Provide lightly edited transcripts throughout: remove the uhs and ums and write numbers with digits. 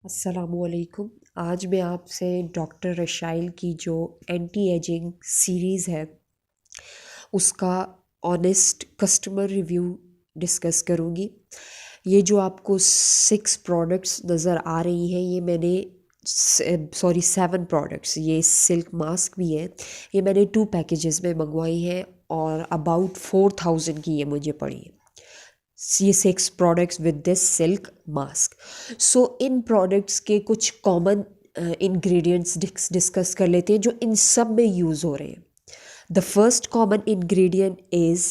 अस्सलामुअलैकुम। आज मैं आपसे डॉक्टर रशाइल की जो एंटी एजिंग सीरीज़ है उसका ऑनेस्ट कस्टमर रिव्यू डिस्कस करूँगी। ये जो आपको 6 प्रोडक्ट्स नज़र आ रही हैं ये मैंने 7 प्रोडक्ट्स, ये सिल्क मास्क भी है, ये मैंने 2 पैकेजेस में मंगवाई हैं और अबाउट 4000 की ये मुझे पड़ी है। ये 6 products with this silk mask. So in products के कुछ कॉमन इंग्रेडिएंट्स डिस्कस कर लेते हैं जो इन सब में यूज़ हो रहे हैं। The first common ingredient is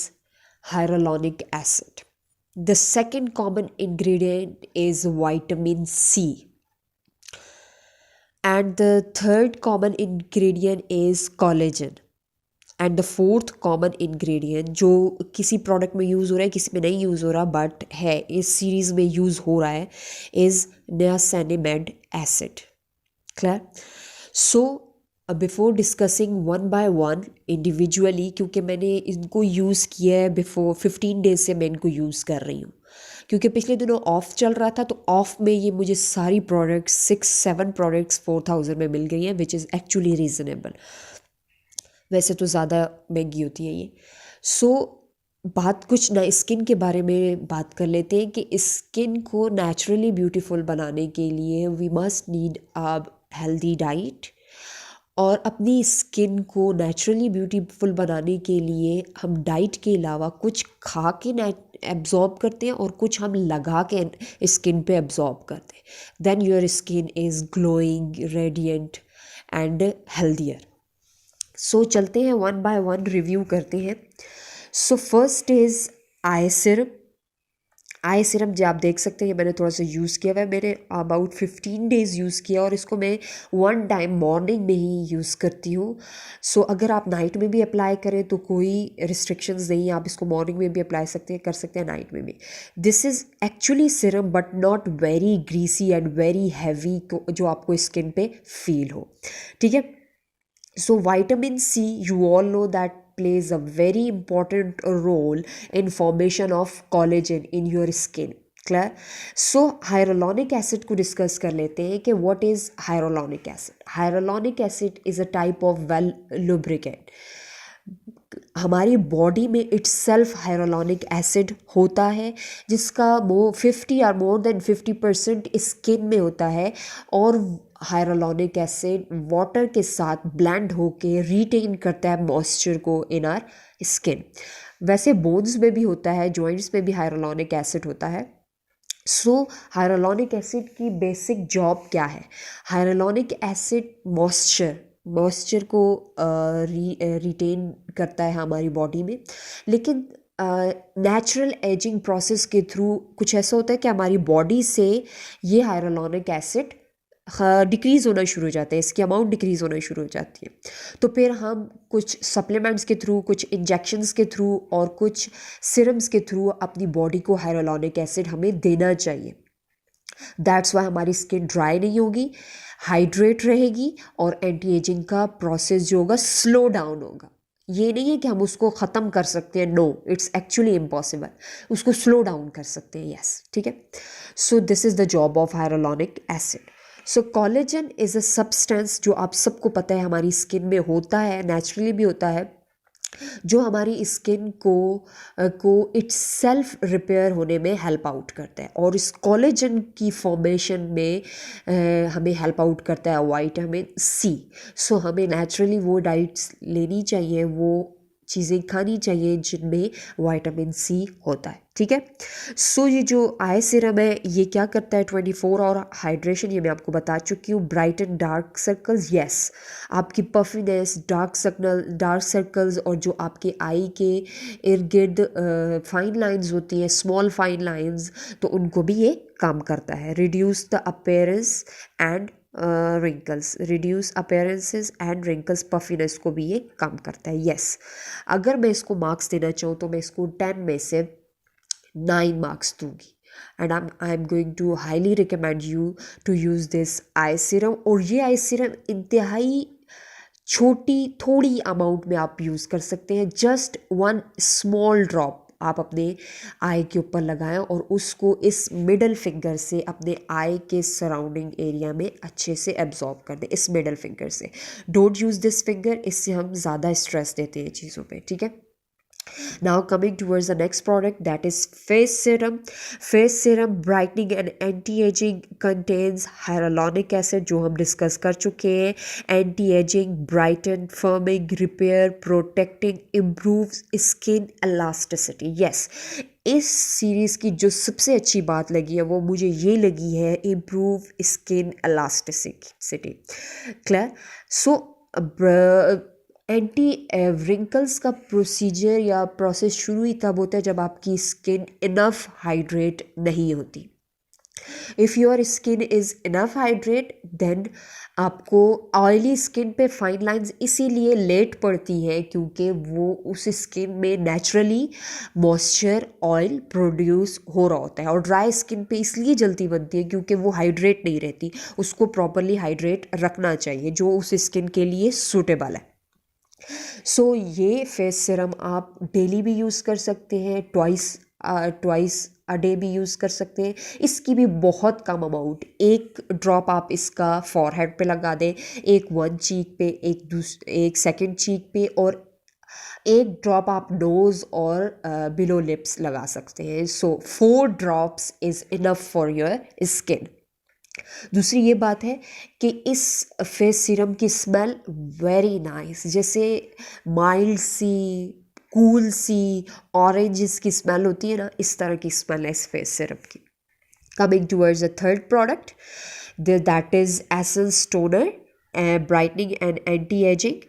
hyaluronic acid. The second common ingredient is vitamin C. And the third common ingredient is collagen. And the fourth common ingredient जो किसी प्रोडक्ट में यूज़ हो रहा है, किसी में नहीं यूज़ हो रहा बट है इस सीरीज़ में यूज़ हो रहा है, is niacinamide acid. Clear? So before discussing one by one individually, क्योंकि मैंने इनको यूज़ किया है बिफोर 15 डेज से मैं इनको यूज़ कर रही हूँ, क्योंकि पिछले दिनों ऑफ चल रहा था तो ऑफ में ये मुझे सारी प्रोडक्ट्स 6-7 प्रोडक्ट्स 4000 में मिल गई हैं, विच इज़ एक्चुअली रीज़नेबल। वैसे तो ज़्यादा महंगी होती है ये। सो बात कुछ ना स्किन के बारे में बात कर लेते हैं कि स्किन को नेचुरली ब्यूटीफुल बनाने के लिए we must need a healthy diet, और अपनी स्किन को नेचुरली ब्यूटीफुल बनाने के लिए हम डाइट के अलावा कुछ खा के एब्जॉर्ब करते हैं और कुछ हम लगा के स्किन पे एब्जॉर्ब करते हैं। Then your skin is glowing, radiant and healthier. So चलते हैं वन बाय वन रिव्यू करते हैं। So first is eye serum. Eye serum जो आप देख सकते हैं, ये मैंने थोड़ा सा यूज़ किया हुआ है, मैंने अबाउट 15 डेज़ यूज़ किया और इसको मैं वन टाइम मॉर्निंग में ही यूज़ करती हूँ। सो अगर आप नाइट में भी अप्लाई करें तो कोई रिस्ट्रिक्शंस नहीं है, आप इसको मॉर्निंग में भी अप्लाई कर सकते हैं नाइट में भी। This is actually Siram but not very greasy and very heavy जो आपको स्किन पे फील हो। ठीक है। So vitamin C, you all know that plays a very important role in formation of collagen in your skin. Clear? So hyaluronic acid को discuss कर लेते हैं कि what is hyaluronic acid. Hyaluronic acid is a type of well lubricant. हमारी body में itself हाइरोलॉनिक acid होता है जिसका 50 और मोर देन 50% स्किन में होता है, और हाइरोलॉनिक एसिड वाटर के साथ ब्लेंड होके रिटेन करता है मॉइस्चर को इन आर स्किन। वैसे बोन्स में भी होता है, जॉइंट्स में भी हाइरोलॉनिक एसिड होता है। सो हाइरोलॉनिक एसिड की बेसिक जॉब क्या है? हाइरोलॉनिक एसिड मॉइस्चर को रिटेन करता है हमारी बॉडी में, लेकिन नेचुरल एजिंग प्रोसेस के थ्रू कुछ ऐसा होता है कि हमारी बॉडी से ये हाइरोलॉनिक एसिड डिक्रीज़ होना शुरू हो जाता है, इसकी अमाउंट डिक्रीज़ होना शुरू हो जाती है। तो फिर हम कुछ सप्लीमेंट्स के थ्रू, कुछ इंजेक्शंस के थ्रू और कुछ सिरम्स के थ्रू अपनी बॉडी को हाइरोलॉनिक एसिड हमें देना चाहिए। दैट्स वाई हमारी स्किन ड्राई नहीं होगी, हाइड्रेट रहेगी और एंटी एजिंग का प्रोसेस जो होगा स्लो डाउन होगा। ये नहीं है कि हम उसको ख़त्म कर सकते हैं, नो, इट्स एक्चुअली इम्पॉसिबल। उसको स्लो डाउन कर सकते हैं, यस, ठीक है। So this is the job of hyaluronic acid. So collagen is a substance जो आप सबको पता है हमारी स्किन में होता है, नेचुरली भी होता है, जो हमारी स्किन को इट्स सेल्फ रिपेयर होने में हेल्प आउट करता है, और इस कोलेजन की फॉर्मेशन में हमें हेल्प आउट करता है विटामिन सी। सो हमें नेचुरली वो डाइट्स लेनी चाहिए, वो चीज़ें खानी चाहिए जिनमें विटामिन सी होता है, ठीक है। सो ये जो आई सिरम है ये क्या करता है? 24 और हाइड्रेशन, ये मैं आपको बता चुकी हूँ। Bright and dark circles, yes, आपकी पफिनेस, डार्क सर्कल्स और जो आपके आई के इर्द गिर्द फाइन लाइंस होती हैं, स्मॉल फाइन लाइंस, तो उनको भी ये काम करता है। Reduce the appearance and reduce appearances and wrinkles, puffiness को भी ये काम करता है, यस। अगर मैं इसको मार्क्स देना चाहूँ तो मैं इसको 10 में से 9 मार्क्स दूंगी, and I am going to highly recommend you to use this eye serum. और ये आई सिरम इंतहाई छोटी थोड़ी अमाउंट में आप यूज़ कर सकते हैं, जस्ट 1 स्मॉल ड्रॉप आप अपने आई के ऊपर लगाएं और उसको इस मिडल फिंगर से अपने आई के सराउंडिंग एरिया में अच्छे से एब्जॉर्ब कर दें, इस मिडल फिंगर से। डोंट यूज़ दिस फिंगर, इससे हम ज़्यादा स्ट्रेस देते हैं चीज़ों पे, ठीक है। Now coming towards the next product, that is face serum. Face serum brightening and anti-aging contains hyaluronic acid, जो हम डिस्कस कर चुके हैं. Anti-aging, brighten, firming, repair, protecting, improves skin elasticity. Yes, इस सीरीज़ की जो सबसे अच्छी बात लगी है वो मुझे ये लगी है, improve skin elasticity. Clear? So anti wrinkles का प्रोसीजर या प्रोसेस शुरू ही तब होता है जब आपकी स्किन इनफ हाइड्रेट नहीं होती. If your skin is enough hydrate then आपको ऑयली स्किन पे फाइन लाइंस इसीलिए लेट पड़ती हैं क्योंकि वो उस स्किन में नेचुरली मॉइस्चर ऑयल प्रोड्यूस हो रहा होता है. और ड्राई स्किन पे इसलिए जल्दी बनती है क्योंकि वो हाइड्रेट नहीं रहती. उसको प्रॉपरली हाइड्रेट रखना चाहिए जो उस स्किन के लिए सूटेबल है. सो ये फेस सीरम आप डेली भी यूज़ कर सकते हैं, ट्वाइस अ डे भी यूज़ कर सकते हैं. इसकी भी बहुत कम अमाउंट, एक ड्रॉप आप इसका फॉरहेड पे लगा दें, एक वन चीक पे, एक सेकंड चीक पे, और एक ड्रॉप आप नोज़ और बिलो लिप्स लगा सकते हैं. So 4 drops is enough for your skin. दूसरी ये बात है कि इस फेस सीरम की स्मेल वेरी नाइस, जैसे माइल्ड सी, कूल सी ऑरेंज की स्मेल होती है ना, इस तरह की स्मेल है इस फेस सीरम की. Coming towards the third product, that is essence toner brightening and anti ageing,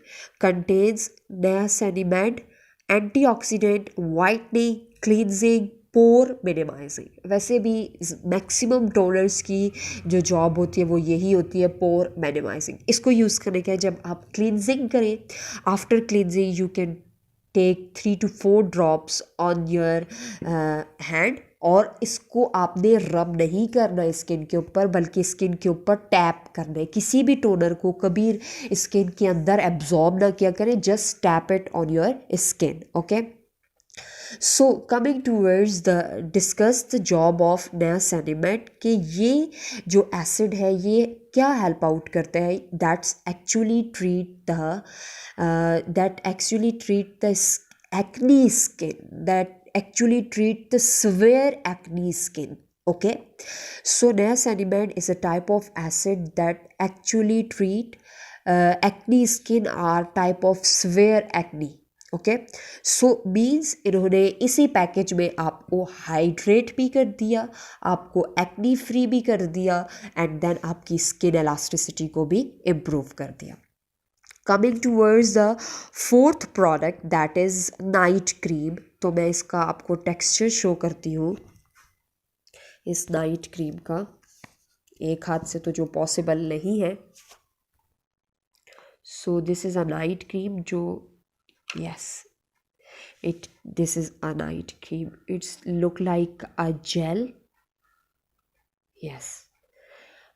contains niacinamide, antioxidant, whitening, cleansing, pore minimising. वैसे भी मैक्सिमम टोनर्स की जो जॉब होती है वो यही होती है, पोर मिनिमाइजिंग. इसको यूज़ करने का है जब आप क्लींजिंग करें. After cleansing you can take 3 to 4 drops on your hand, और इसको आपने रब नहीं करना है स्किन के ऊपर, बल्कि स्किन के ऊपर टैप करना है. किसी भी टोनर को कभी स्किन के अंदर एब्जॉर्ब ना किया करें, just tap it on your skin. Okay, so coming towards the discuss the job of niacinamide, कि ये जो एसिड है ये क्या हेल्प आउट करता है. That actually treat the acne skin, that actually treat the severe acne skin. Okay, so niacinamide is a type of acid that actually treat acne skin or type of severe acne. Okay, so means इन्होंने इसी package में आपको hydrate भी कर दिया, आपको acne free भी कर दिया, एंड देन आपकी स्किन एलास्टिसिटी को भी इम्प्रूव कर दिया. Coming towards the fourth product, that is night cream. तो मैं इसका आपको टेक्सचर शो करती हूँ इस नाइट क्रीम का. एक हाथ से तो जो पॉसिबल नहीं है. So this is a night cream जो, yes, this is a night cream. It's look like a gel. Yes.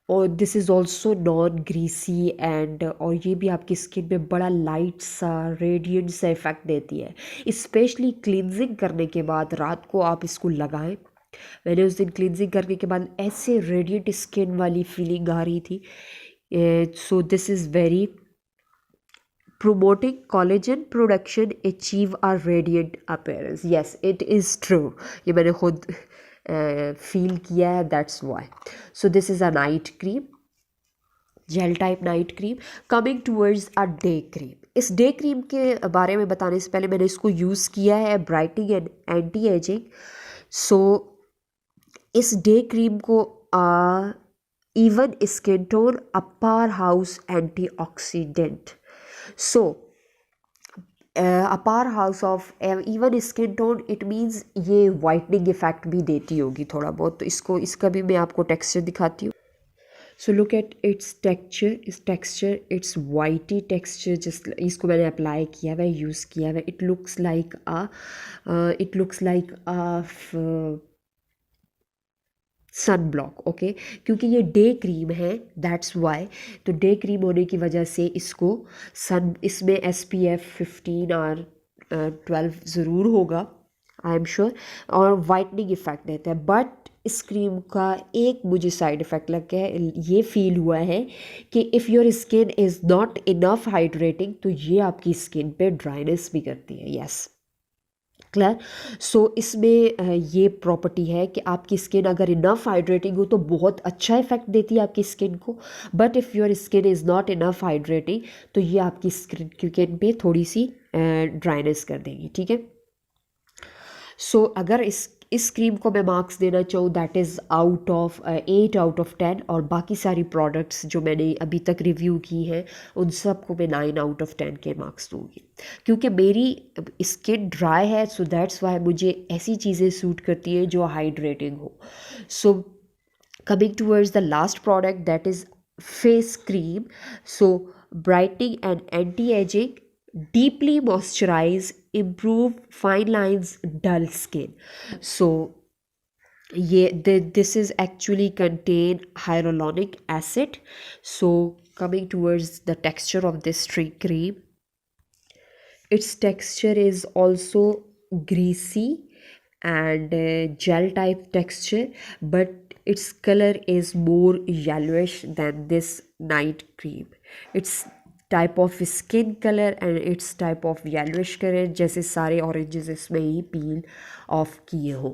और this is also non greasy and, और ये भी आपकी स्किन में बड़ा लाइट सा रेडियंट सा इफ़ेक्ट देती है. स्पेशली क्लींजिंग करने के बाद रात को आप इसको लगाएं. मैंने उस दिन क्लींजिंग करने के बाद ऐसे रेडियंट स्किन वाली फीलिंग आ रही थी. सो this is very promoting collagen production, achieve a radiant appearance. Yes, it is true. ये मैंने खुद फील किया है, that's why. So this is a night cream, gel type night cream. Coming towards a day cream. इस day cream के बारे में बताने से पहले मैंने इसको यूज़ किया है ब्राइटनिंग एंड एंटी एजिंग. सो इस डे क्रीम को even skin tone, a power house antioxidant. So a powerhouse of even skin tone, it means ये वाइटनिंग इफेक्ट भी देती होगी थोड़ा बहुत. तो इसका भी मैं आपको टेक्सचर दिखाती हूँ. So look at its texture, it's whitey texture. Just इसको मैंने अप्लाई किया हुआ है, यूज़ किया हुआ है. It looks like a sun block. Okay, क्योंकि ये डे क्रीम है, दैट्स वाई. तो डे क्रीम होने की वजह से इसमें SPF 15 और 12 ज़रूर होगा. आई एम श्योर, और वाइटनिंग इफेक्ट देता है। बट इस क्रीम का एक मुझे साइड इफ़ेक्ट लग गया है, ये फील हुआ है कि if your skin is not enough hydrating, तो ये आपकी स्किन पे ड्राइनेस भी करती है। Yes, clear. सो इसमें ये प्रॉपर्टी है कि आपकी स्किन अगर इनफ हाइड्रेटिंग हो तो बहुत अच्छा इफेक्ट देती है आपकी स्किन को। But if your skin is not enough hydrating, तो ये आपकी स्किन पे थोड़ी सी ड्राइनेस कर देगी, ठीक है। सो अगर इस क्रीम को मैं मार्क्स देना चाहूँ, दैट इज़ आउट ऑफ 8/10, और बाकी सारी प्रोडक्ट्स जो मैंने अभी तक रिव्यू की हैं उन सब को मैं 9/10 के मार्क्स दूँगी, क्योंकि मेरी स्किन ड्राई है, सो दैट्स वाई मुझे ऐसी चीज़ें सूट करती हैं जो हाइड्रेटिंग हो। सो coming towards the last product, that is face cream. So brightening and anti-aging, deeply moisturize, improve fine lines, dull skin. So this is actually contain hyaluronic acid. So coming towards the texture of this streak cream, its texture is also greasy and gel type texture, but its color is more yellowish than this night cream. Its type of skin color and its type of yellowish color जैसे सारे oranges इसमें ही peel off किए हो।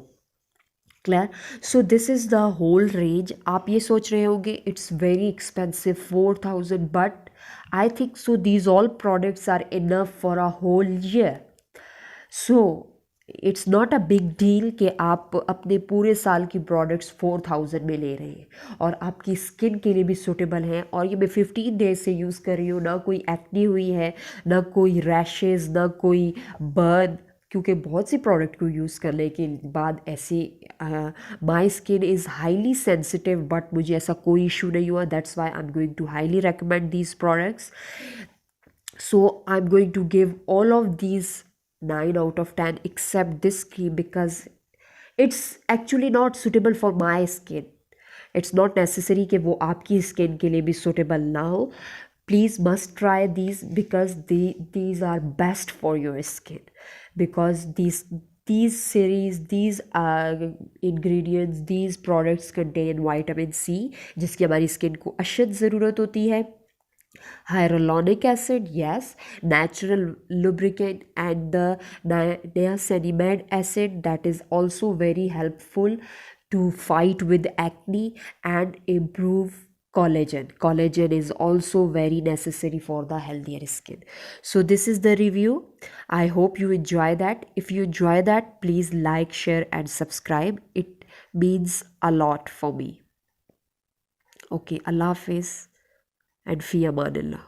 Clear. So this is the whole range. आप ये सोच रहे होंगे it's very expensive 4000, but I think so these all products are enough for a whole year. So it's not a big deal कि आप अपने पूरे साल की प्रोडक्ट्स 4000 में ले रहे हैं और आपकी स्किन के लिए भी सूटेबल हैं। और ये मैं 15 डेज से यूज़ कर रही हूँ, ना कोई एक्ने हुई है, ना कोई रैशेज़, ना कोई बर्न, क्योंकि बहुत सी प्रोडक्ट को यूज़ करने के बाद ऐसे my skin is highly sensitive, but मुझे ऐसा कोई इशू नहीं हुआ। That's why I am going to highly recommend these products. So I'm going to give all of these 9/10 except this cream because it's actually not suitable for my skin. It's not necessary कि वो आपकी skin के लिए भी suitable ना हो। Please must try these because these are best for your skin, because these series, these ingredients, these products contain vitamin C जिसकी हमारी स्किन को अशद ज़रूरत होती है। Hyaluronic acid, yes. Natural lubricant, and the niacinamide acid, that is also very helpful to fight with acne and improve collagen. Collagen is also very necessary for the healthier skin. So this is the review. I hope you enjoy that. If you enjoy that, please like, share and subscribe. It means a lot for me. Okay, Allah Hafiz and fi amanillah.